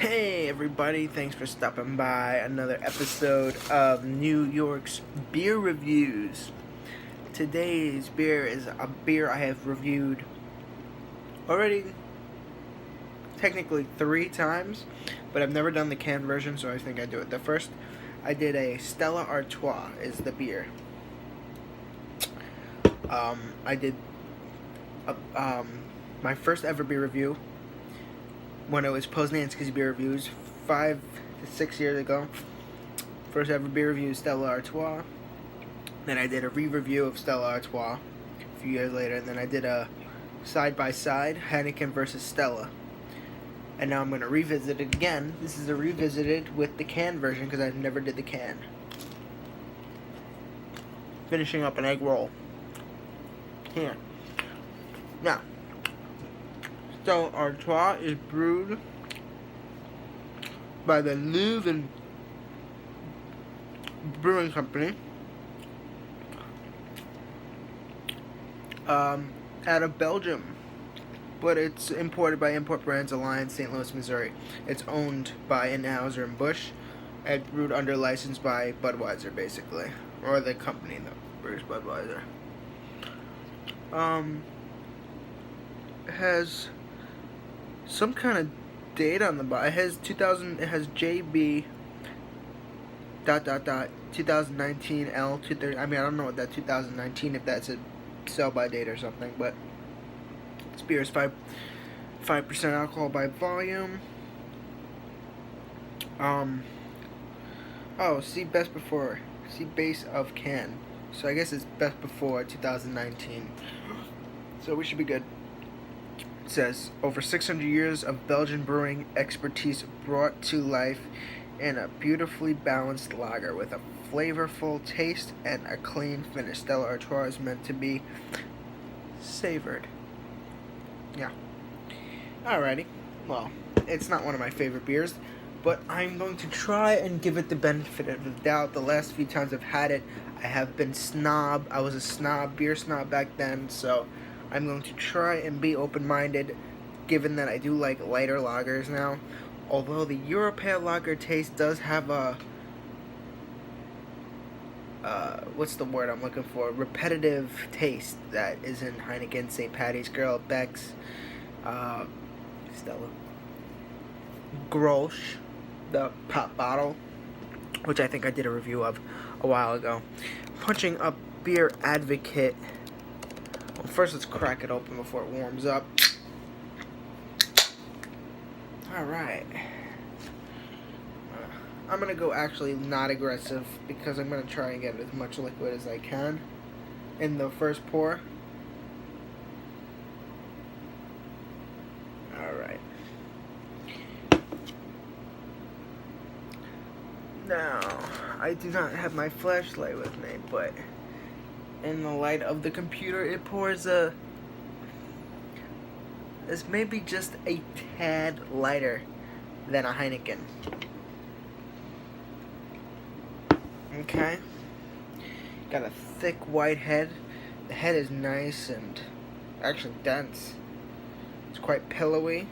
Hey everybody, thanks for stopping by another episode of New York's Beer Reviews. Today's beer is a beer I have reviewed already technically 3 times, but I've never done the canned version, so I think I do it. The first I did a Stella Artois is the beer. I did my first ever beer review when it was Poznansky's Beer Reviews 5 to 6 years ago. First ever beer review, Stella Artois. Then I did a re-review of Stella Artois a few years later. And then I did a side-by-side, Heineken versus Stella. And now I'm going to revisit it again. This is a revisited with the can version because I never did the can. Finishing up an egg roll. Here. Now, Stella Artois is brewed by the Leuven Brewing Company out of Belgium, but it's imported by Import Brands Alliance, St. Louis, Missouri. It's owned by Anheuser-Busch and brewed under license by Budweiser, basically, or the company that brews Budweiser. It has some kind of date on the bottom. It has 2000. It has JB. ... 2019 L 230. I mean, I don't know what that 2019 if that's a sell by date or something, but this beer is 5% alcohol by volume. See best before. See base of can. So I guess it's best before 2019. So we should be good. It says, over 600 years of Belgian brewing expertise brought to life in a beautifully balanced lager with a flavorful taste and a clean finish. Stella Artois is meant to be savored. Yeah. Alrighty. Well, it's not one of my favorite beers, but I'm going to try and give it the benefit of the doubt. The last few times I've had it, I have been snob. I was a beer snob back then, so I'm going to try and be open-minded, given that I do like lighter lagers now. Although the Europale lager taste does have a, what's the word I'm looking for? Repetitive taste that is in Heineken, St. Patty's Girl, Beck's, Stella, Grolsch, the pop bottle, which I think I did a review of a while ago. Punching Up Beer Advocate. Well, first let's crack it open before it warms up. Alright. I'm going to go actually not aggressive because I'm going to try and get as much liquid as I can in the first pour. Alright. Now, I do not have my flashlight with me, but in the light of the computer, it pours it's maybe just a tad lighter than a Heineken. Okay. Got a thick white head. The head is nice and actually dense. It's quite pillowy.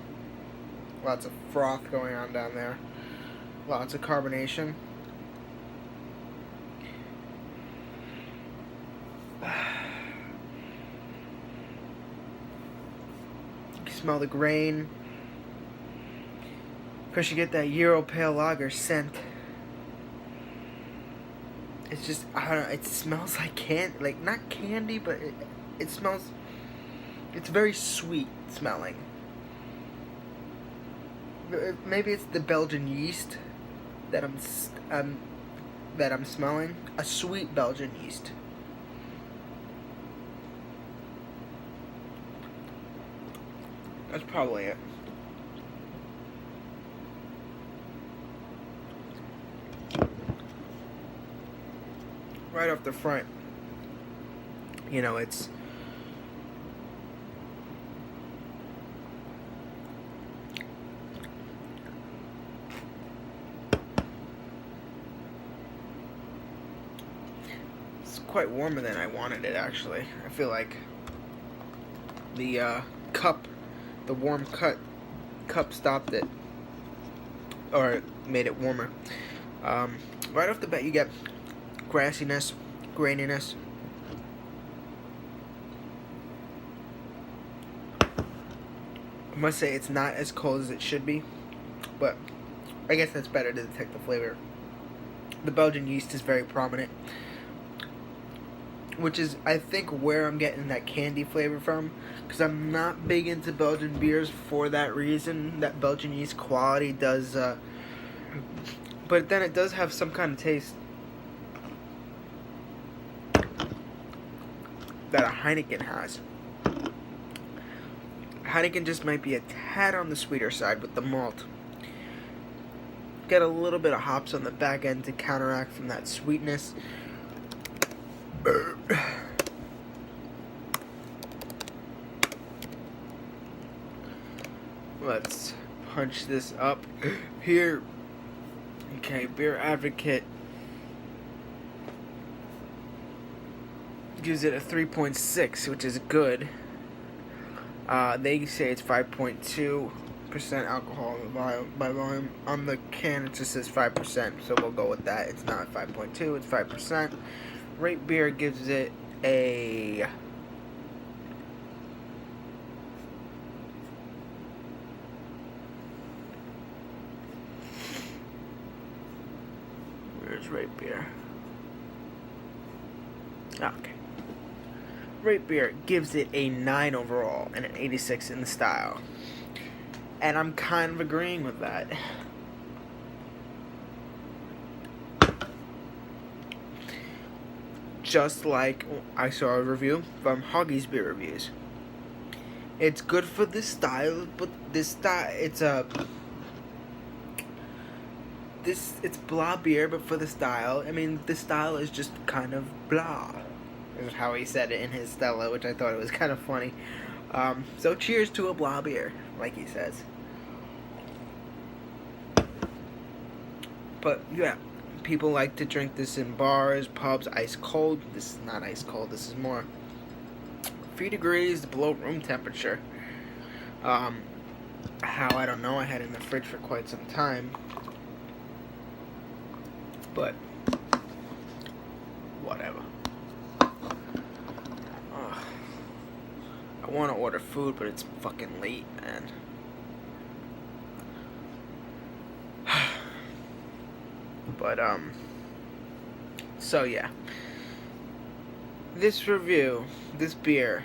Lots of froth going on down there. Lots of carbonation. Smell the grain. Of course, you get that Europale lager scent. It's just, I don't know, it smells like not candy, but it smells, it's very sweet smelling. Maybe it's the Belgian yeast that I'm smelling. A sweet Belgian yeast. That's probably it. Right off the front, it's quite warmer than I wanted it, actually. I feel like the cup, the warm cup stopped it. or made it warmer. Right off the bat, you get grassiness, graininess. I must say it's not as cold as it should be, but I guess that's better to detect the flavor. The Belgian yeast is very prominent, which is, I think, where I'm getting that candy flavor from, because I'm not big into Belgian beers for that reason. That Belgian yeast quality does, but then it does have some kind of taste that a Heineken has. Heineken just might be a tad on the sweeter side with the malt. Get a little bit of hops on the back end to counteract from that sweetness. Let's punch this up here. Okay, Beer Advocate gives it a 3.6, which is good. They say it's 5.2% alcohol by volume. On the can, it just says 5%, so we'll go with that. It's not 5.2, it's 5%. Rate Beer gives it a... Where's Rate Beer? Okay. Rate Beer gives it a 9 overall and an 86 in the style. And I'm kind of agreeing with that. Just like I saw a review from Hoggy's Beer Reviews. It's good for the style, but this style, it's blah beer, but for the style. I mean, the style is just kind of blah. Is how he said it in his Stella, which I thought it was kind of funny. So cheers to a blah beer, like he says. But yeah, people like to drink this in bars, pubs, ice cold. This is not ice cold. This is more 3 degrees below room temperature. How, I don't know. I had it in the fridge for quite some time. But whatever. I want to order food, but it's fucking late, man. But, so yeah. This review, this beer,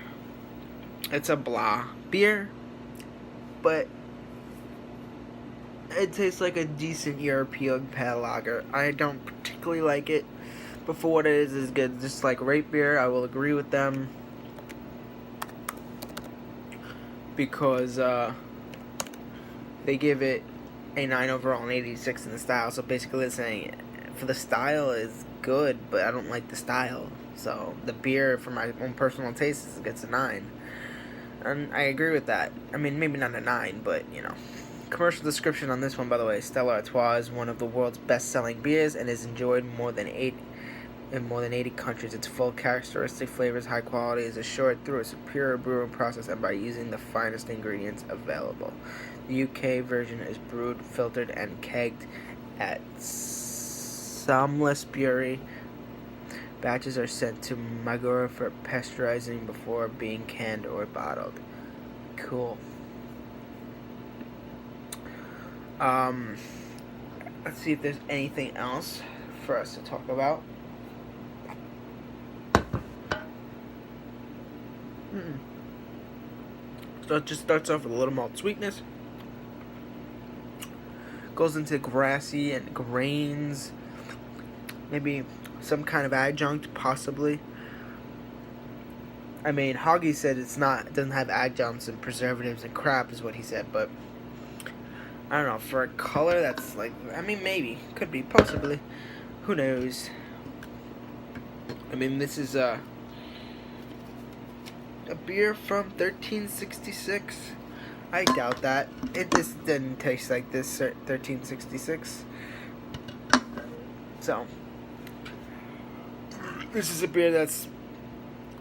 it's a blah beer, but it tastes like a decent European pale lager. I don't particularly like it, but for what it is good. Just like Rate Beer, I will agree with them. Because they give it a 9 overall and 86 in the style. So basically they're saying for the style is good, but I don't like the style. So the beer, for my own personal taste, gets a 9. And I agree with that. I mean, maybe not a 9, but, you know. Commercial description on this one, by the way. Stella Artois is one of the world's best-selling beers and is enjoyed in more than 80 countries. Its full characteristic flavors, high quality, is assured through a superior brewing process and by using the finest ingredients available. The UK version is brewed, filtered, and kegged at Samlesbury. Batches are sent to Magura for pasteurizing before being canned or bottled. Cool. Let's see if there's anything else for us to talk about. So it just starts off with a little malt sweetness. Goes into grassy and grains. Maybe some kind of adjunct, possibly. I mean, Hoggy said it doesn't have adjuncts and preservatives and crap, is what he said, but I don't know, for a color that's like, I mean, maybe, could be, possibly, who knows. I mean, this is a beer from 1366. I doubt that. This didn't taste like this 1366. So, this is a beer that's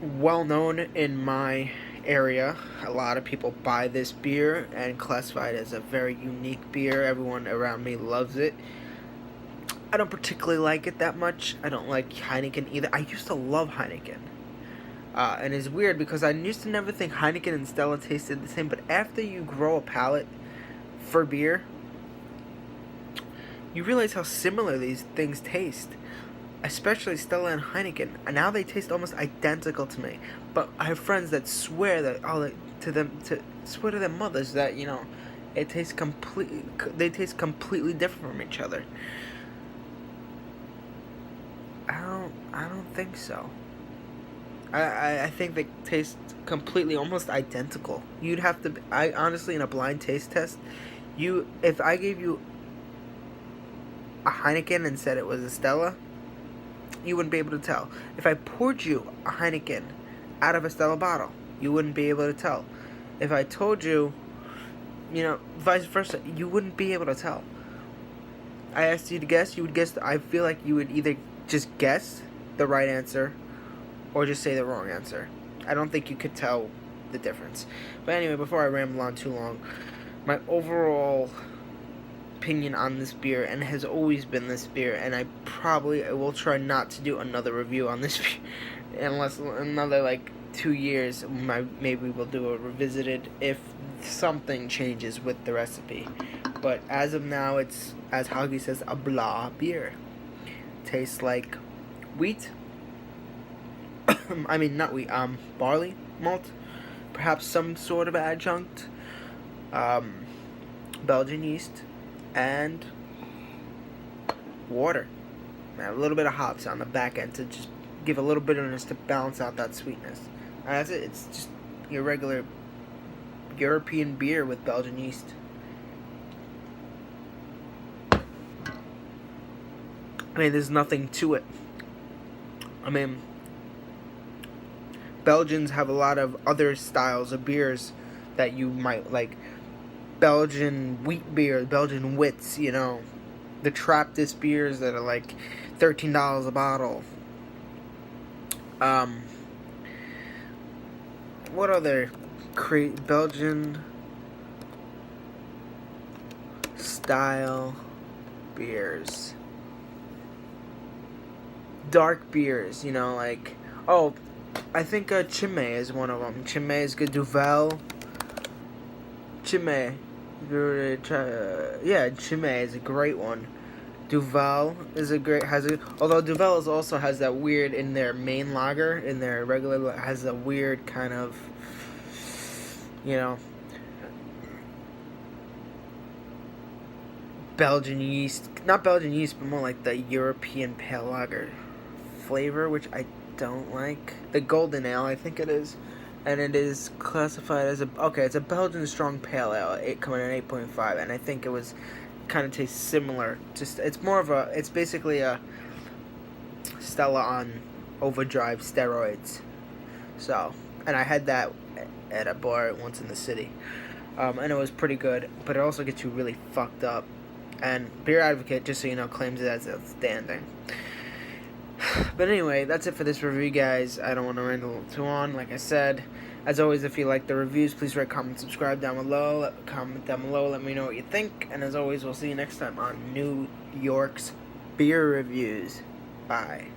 well known in my area, a lot of people buy this beer and classify it as a very unique beer. Everyone around me loves it. I don't particularly like it that much. I don't like Heineken either. I used to love Heineken. And it's weird because I used to never think Heineken and Stella tasted the same, but after you grow a palate for beer, you realize how similar these things taste. Especially Stella and Heineken. And now they taste almost identical to me. But I have friends that swear that swear to their mothers that, it tastes they taste completely different from each other. I don't think so. I think they taste completely, almost identical. You'd have to, I honestly, in a blind taste test, if I gave you a Heineken and said it was a Stella, you wouldn't be able to tell. If I poured you a Heineken out of a Stella bottle, you wouldn't be able to tell. If I told you, vice versa, you wouldn't be able to tell. I asked you to guess, you would guess. I feel like you would either just guess the right answer or just say the wrong answer. I don't think you could tell the difference. But anyway, before I ramble on too long, my overall opinion on this beer, and has always been this beer, and I will try not to do another review on this beer unless another 2 years. Maybe we'll do a revisited if something changes with the recipe. But as of now, it's, as Huggy says, a blah beer. Tastes like wheat. I mean, not wheat, barley malt. Perhaps some sort of adjunct. Belgian yeast. And water. And a little bit of hops on the back end to just give a little bitterness to balance out that sweetness. And that's it. It's just your regular European beer with Belgian yeast. I mean, there's nothing to it. I mean, Belgians have a lot of other styles of beers that you might like. Belgian wheat beer, Belgian wits, the Trappist beers that are like $13 a bottle. What other Belgian style beers? Dark beers, I think Chimay is one of them. Chimay is good. Duvel. Chimay. Chimay is a great one. Duvel is although Duvel also has that weird, in their main lager, in their regular, has a weird kind of, Belgian yeast, not Belgian yeast, but more like the European pale lager flavor, which I don't like. The golden ale, I think it is. And it is classified as it's a Belgian strong pale ale, coming in 8.5, and I think it kind of tastes similar. It's basically a Stella on overdrive steroids. So, and I had that at a bar once in the city, and it was pretty good, but it also gets you really fucked up. And Beer Advocate, just so you know, claims it as outstanding. But anyway, that's it for this review, guys. I don't want to ramble too on. Like I said, as always, if you like the reviews, please rate, comment, subscribe down below. Comment down below, let me know what you think. And as always, we'll see you next time on New York's Beer Reviews. Bye.